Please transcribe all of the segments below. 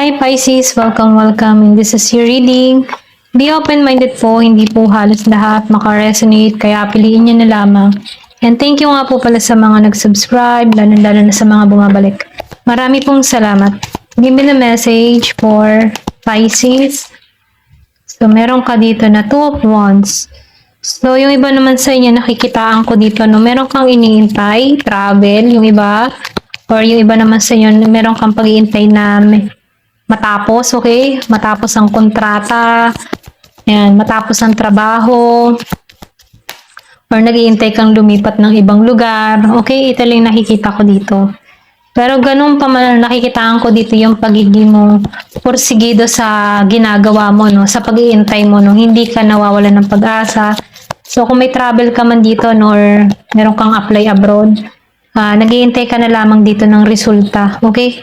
Hi Pisces, welcome. And this is your reading. Be open-minded po, hindi po halos lahat makaresonate, kaya piliin nyo na lamang. And thank you nga po pala sa mga nag-subscribe, lalo na sa mga bumabalik. Marami pong salamat. Give me the message for Pisces. So, meron ka dito na Two of Wands. So, yung iba naman sa inyo, nakikitaan ko dito, no, meron kang iniintay, travel, yung iba. Or yung iba naman sa inyo, meron kang pag-iintay na matapos, okay? Matapos ang kontrata, ayan, matapos ang trabaho, or nag-iintay kang lumipat ng ibang lugar, okay? Ito lang nakikita ko dito. Pero ganun pa man, nakikitaan ko dito yung pagiging mo porsigido sa ginagawa mo, no? Sa pag-iintay mo, no? Hindi ka nawawalan ng pag-asa. So, kung may travel ka man dito, no? Or meron kang apply abroad, nag-iintay ka na lamang dito ng resulta, okay?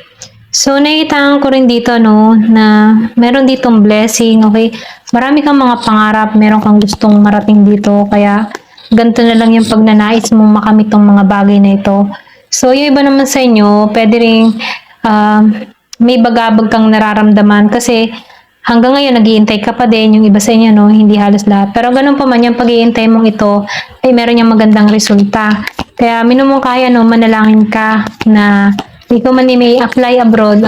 So, nakikitaan ko rin dito, no? Na meron ditong blessing, okay? Marami kang mga pangarap, meron kang gustong marating dito, kaya ganito na lang yung pagnanais mong makamit tong mga bagay na ito. So, yung iba naman sa inyo, pwede rin may bagabag kang nararamdaman kasi hanggang ngayon nag-iintay ka pa din, yung iba sa inyo, no, hindi halos lahat. Pero ganun pa man, yung pag-iintay mong ito ay meron yung magandang resulta. Kaya minumungkahi, no, manalangin ka na ikaw man may apply abroad,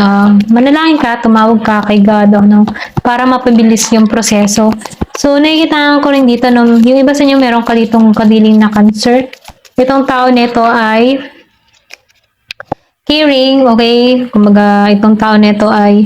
manalangin ka, tumawag ka kay God, no, para mapabilis yung proseso. So, nakikita ko rin dito, no, yung iba sa inyo meron ka ditong kadiling na cancer. Itong tao nito ay caring, okay? Kumbaga, itong tao nito ay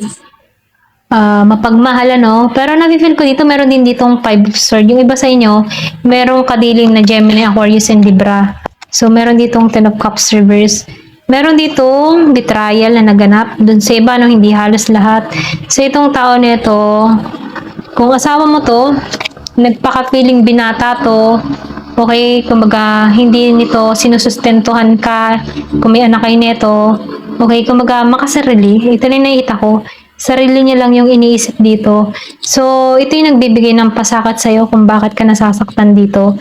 mapagmahal, no? Pero nafe-feel ko dito, meron din ditong 5 of Swords. Yung iba sa inyo, merong kadiling na Gemini, Aquarius, and Libra. So, meron ditong 10 of Cups reverse. Meron ditong betrayal na naganap. Dun sa iba, no, hindi halos lahat. So, itong tao nito, kung asawa mo to, nagpaka-feeling binata to, okay, kumbaga, hindi nito sinusustentuhan ka, kung may anak kayo nito, okay, kumbaga, makasarili, ito na yung nakita ko, sarili niya lang yung iniisip dito. So, ito yung nagbibigay ng pasakat sa'yo kung bakit ka nasasaktan dito.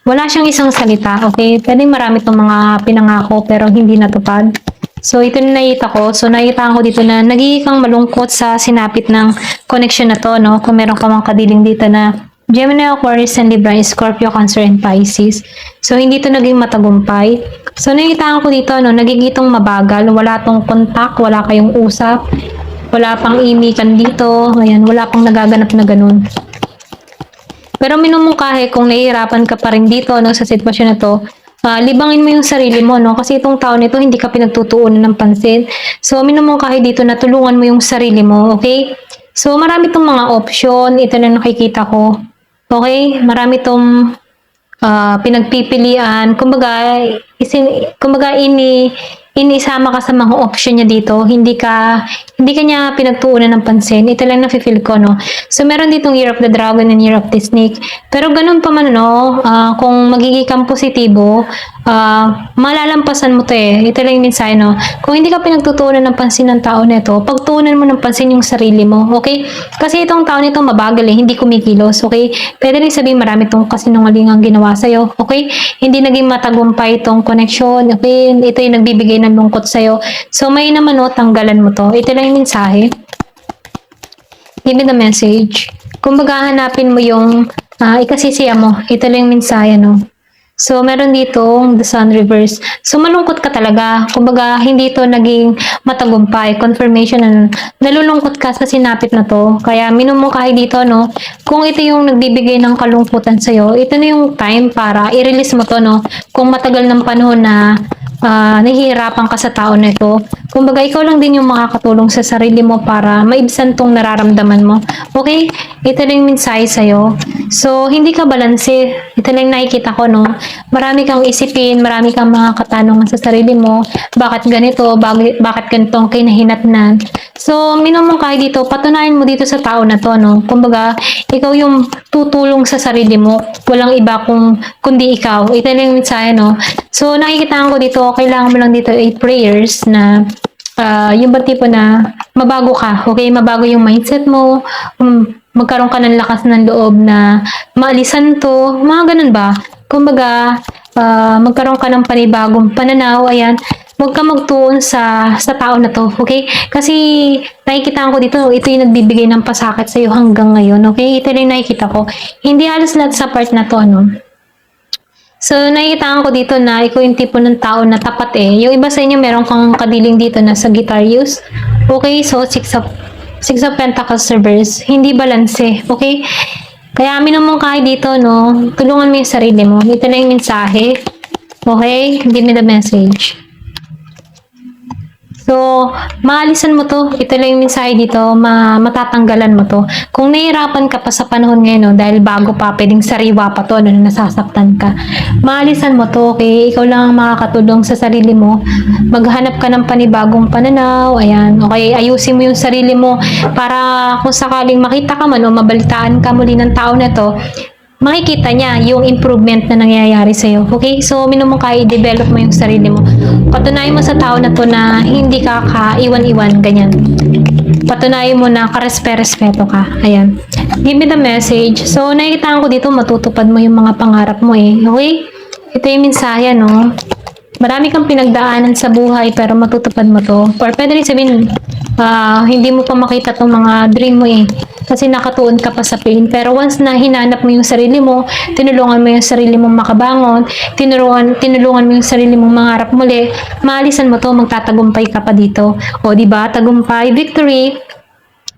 Wala siyang isang salita, okay, pwedeng marami itong mga pinangako, pero hindi natupad. So, ito na nakita ko. So, nakita ko dito na nagiging kang malungkot sa sinapit ng connection na to, no? Kung meron ka mang kadiling dito na Gemini, Aquarius, and Libra, Scorpio, Cancer, and Pisces. So, hindi to naging matagumpay. So, nakita ko dito, no? Nagigitong mabagal. Wala tong kontak, wala kayong usap. Wala pang imikan dito. Ayan, wala pang nagaganap na ganun. Pero minumungkahi kung nahihirapan ka pa rin dito, no? Sa sitwasyon na to, libangin mo yung sarili mo, no? Kasi itong taon nito, hindi ka pinagtutuunan ng pansin. So, minumungkahi dito na tulungan mo yung sarili mo, okay? So, marami itong mga option. Ito na nakikita ko. Okay? Marami itong pinagpipilian. Kumbaga, inisama ka sa mga option niya dito. Hindi ka niya pinagtuunan ng pansin. Ito lang nafe-feel ko, no? So, meron ditong Year of the Dragon and Year of the Snake. Pero ganun pa man, no? Kung magiging kang positibo, malalampasan mo to eh. Ito lang yung mensahe, no? Kung hindi ka pinagtutuunan ng pansin ng tao nito, pagtuunan mo ng pansin yung sarili mo, okay? Kasi itong tao nito mabagal eh, hindi kumikilos, okay? Pwede rin sabihin marami itong kasinungalingang ginawa sa'yo, okay? Hindi naging matagumpay itong connection, okay? Ito yung nagbibigay ng lungkot sa'yo. So, may naman, no, tanggalan mo to. Ito lang yung mensahe. Give me the message. Kumbaga, hanapin mo yung ikasisiya mo. Ito lang yung mensahe, no? So, meron ditong the Sun reverse. So, malungkot ka talaga. Kumbaga, hindi to naging matagumpay. Confirmation na nalulungkot ka sa sinapit na to. Kaya, minumungkahi dito, no? Kung ito yung nagbibigay ng kalungkutan sa'yo, ito na yung time para i-release mo to, no? Kung matagal ng panahon na nahihirapan ka sa tao na ito. Kumbaga, ikaw lang din yung makakatulong sa sarili mo para maibsan tong nararamdaman mo. Okay? Ito lang yung mensahe sa'yo. So, hindi ka balanse. Ito lang nakikita ko, no? Marami kang isipin, marami kang mga katanungan sa sarili mo. Bakit ganito? Bakit ganito ang kinahinatnan? So, minumungkahi dito, patunayan mo dito sa tao na to, no? Kumbaga, ikaw yung tutulong sa sarili mo. Walang iba kundi ikaw. Ito lang yung mensahe, no? So, nakikitaan ko dito, kailangan mo lang dito 8 prayers na yung ba tipo na mabago ka, okay? Mabago yung mindset mo, magkaroon ka ng lakas ng loob na maalisan to, mga ganun ba? Kumbaga, magkaroon ka ng panibagong pananaw, ayan. huwag ka magtuon sa tao na to, okay? Kasi nakikita ko dito, ito yung nagbibigay ng pasakit sa'yo hanggang ngayon, okay? Ito rin nakikita ko. Hindi halos lahat sa part na to, ano. So, nakikita ko dito na ikaw yung tipo ng tao na tapat eh. Yung iba sa inyo, meron kang kadiling dito na sa guitar use. Okay, so Six of Pentacles reverse. Hindi balanse, okay? Kaya minumong kahit dito, no, tulungan mo yung sarili mo. Ito na yung mensahe. Okay? Give me the message. So, maalisan mo to. Ito lang yung mensahe dito. Matatanggalan mo to. Kung nahihirapan ka pa sa panahon ngayon, no, dahil bago pa, pwedeng sariwa pa to, ano, nasasaktan ka. Maalisan mo to, okay? Ikaw lang ang makakatulong sa sarili mo. Maghanap ka ng panibagong pananaw. Ayan, okay? Ayusin mo yung sarili mo para kung sakaling makita ka man o mabalitaan ka muli ng tao na to, makikita niya yung improvement na nangyayari sa'yo. Okay? So, minumong ka, i-develop mo yung sarili mo. Patunayan mo sa tao na to na hindi ka kaiwan-iwan, ganyan. Patunayan mo na karespe-respeto ka. Ayan. Give me the message. So, nakikita ko dito, matutupad mo yung mga pangarap mo eh. Okay? Ito yung mensahe, no? Marami kang pinagdaanan sa buhay pero matutupad mo to. Or pwede rin sabihin, hindi mo pa makita tong mga dream mo eh. Kasi nakatuon ka pa sa pain. Pero once na hinanap mo yung sarili mo, tinulungan mo yung sarili mong makabangon, tinulungan mo yung sarili mong mangarap muli, maalisan mo to, magtatagumpay ka pa dito. O, di ba? Tagumpay, victory.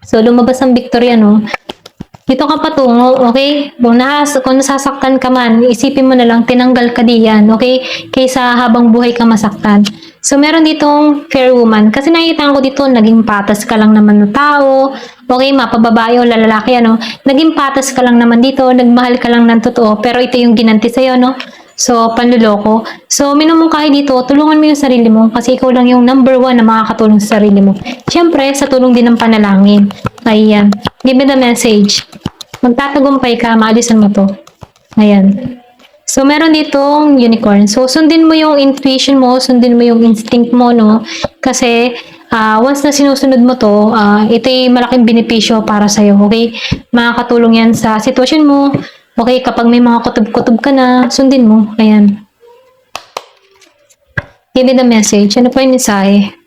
So, lumabas ang victory, ano? Dito ka patungo, okay? Kung nasasaktan ka man, isipin mo na lang, tinanggal ka diyan, okay? Kaysa habang buhay ka masaktan. So, meron ditong fair woman. Kasi nakikita ko dito, naging patas ka lang naman ng tao. Okay, mapababae o lalaki, ano? Naging patas ka lang naman dito, nagmahal ka lang ng totoo. Pero ito yung ginanti sa'yo, no? So, panluloko. So, minumungkahi dito, tulungan mo yung sarili mo kasi ikaw lang yung number 1 na makakatulong sa sarili mo. Siyempre, sa tulong din ng panalangin. Ayan. Give me the message. Magtatagumpay ka, maalisan mo to. Ayan. So, meron ditong unicorn. So, sundin mo yung intuition mo, sundin mo yung instinct mo, no? Kasi, once na sinusunod mo to, ito yung malaking benepisyo para sa'yo, okay? Makakatulong yan sa sitwasyon mo. Okay, kapag may mga kutob-kutob ka na, sundin mo. Ayan. Give me the message. Ano pa yung mensahe?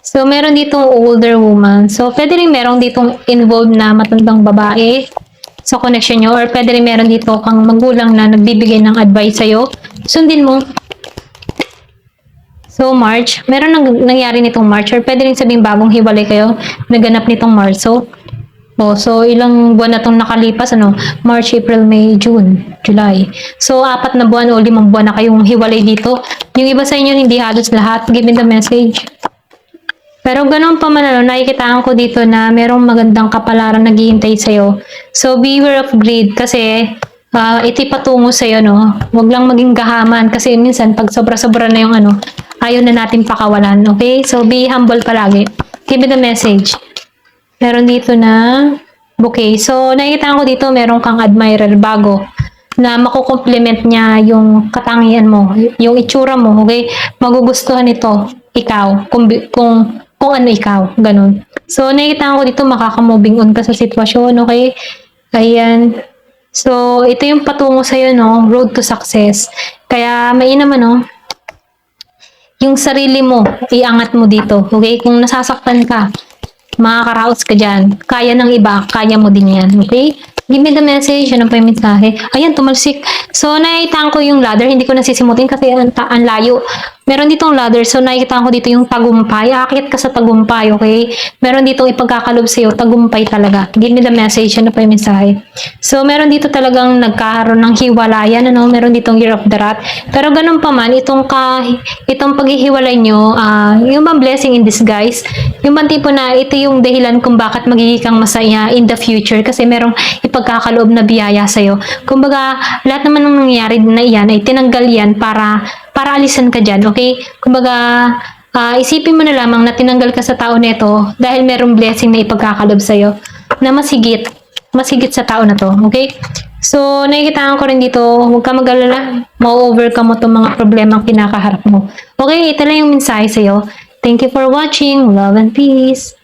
So, meron ditong older woman. So, pwede rin meron ditong involved na matandang babae sa connection nyo. Or pwede rin meron dito kang magulang na nagbibigay ng advice sa'yo. Sundin mo. So, March. Meron nangyari nitong March. Or pwede rin sabing bagong hiwalay kayo. Naganap nitong Marso. So ilang buwan na itong nakalipas, ano? March, April, May, June, July. So, 4 na buwan o 5 buwan na kayong hiwalay dito. Yung iba sa inyo, hindi halos lahat. Give me the message. Pero ganun pa man, ano, nakikitaan ko dito na merong magandang kapalaran naghihintay sa'yo. So, beware of greed kasi ito'y patungo sa'yo, no? Huwag lang maging gahaman kasi minsan pag sobra-sobra na yung ano, ayaw na natin pakawalan, okay? So, be humble palagi. Give me the message. Meron dito na bouquet. So, nakikita ko dito, meron kang admirer bago na makukompliment niya yung katangian mo, yung itsura mo, okay? Magugustuhan ito, ikaw, kung ano ikaw, ganun. So, nakikita ko dito, makaka-moving on ka sa sitwasyon, okay? Ayan. So, ito yung patungo sa'yo, no? Road to success. Kaya, mainam, ano? Yung sarili mo, iangat mo dito, okay? Kung nasasaktan ka, makakaraos ka dyan. Kaya ng iba, kaya mo din yan. Okay? Give me the message. Ano pa yung mensahe? Ayan, tumalsik. So, nakikita ko yung ladder. Hindi ko nasisimutin kasi ang layo. Meron ditong ladder. So, nakikita ko dito yung tagumpay. Aakyat ka sa tagumpay, okay? Meron ditong ipagkakalob sa'yo. Tagumpay talaga. Give me the message. Ano pa yung mensahe? So, meron dito talagang nagkaroon ng hiwalayan. Ano? Meron ditong Year of the Rat. Pero ganun pa man, itong paghihiwalay nyo, yung bang blessing in disguise, yung bang tipo na ito yung dahilan kung bakit magiging kang masaya in the future kasi merong ipagkakaloob na biyaya sa'yo. Kumbaga, lahat naman ng nangyayari na iyan ay tinanggal yan para alisan ka dyan, okay? Kumbaga, isipin mo na lamang na tinanggal ka sa tao nito dahil merong blessing na ipagkakaloob sa'yo na masigit sa tao na to, okay? So, nakikita ko rin dito, huwag ka mag-alala, ma-overcome mo itong mga problema ang kinakaharap mo. Okay, ito lang yung mensahe sa'yo. Thank you for watching. Love and peace.